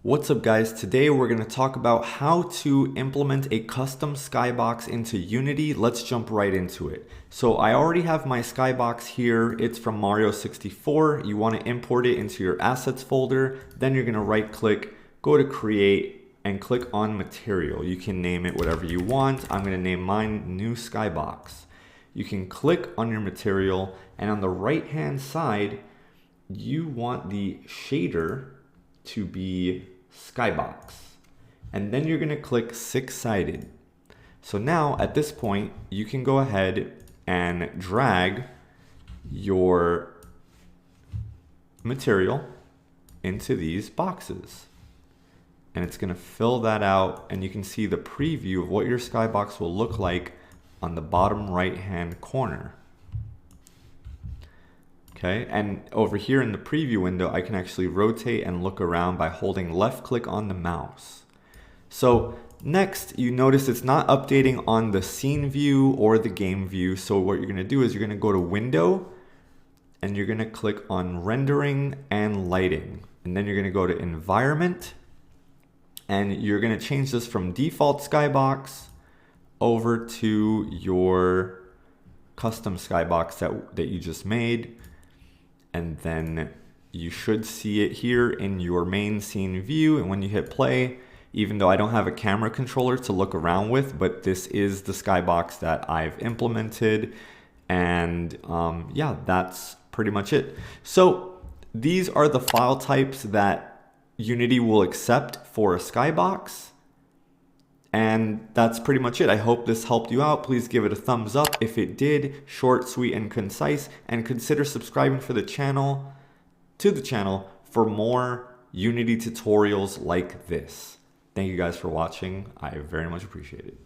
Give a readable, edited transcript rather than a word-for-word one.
What's up guys, today we're going to talk about how to implement a custom skybox into Unity. Let's jump right into it. So I already have my skybox here. It's from Mario 64. You want to import it into your assets folder. Then you're going to right click, go to create and click on material. You can name it whatever you want. I'm going to name mine new skybox. You can click on your material and on the right hand side, you want the shader to be skybox, and then you're going to click six-sided. So now at this point you can go ahead and drag your material into these boxes, and it's going to fill that out, and you can see the preview of what your skybox will look like on the bottom right hand corner. Okay, and over here in the preview window, I can actually rotate and look around by holding left click on the mouse. So next, you notice it's not updating on the scene view or the game view. So what you're gonna do is you're gonna go to Window, and you're gonna click on Rendering and Lighting. And then you're gonna go to Environment, and you're gonna change this from default skybox over to your custom skybox that you just made. And then you should see it here in your main scene view. And when you hit play, even though I don't have a camera controller to look around with, but this is the skybox that I've implemented. And yeah, that's pretty much it. So these are the file types that Unity will accept for a skybox. And that's pretty much it. I hope this helped you out. Please give it a thumbs up if it did. Short, sweet, and concise. And consider subscribing to the channel for more Unity tutorials like this. Thank you guys for watching. I very much appreciate it.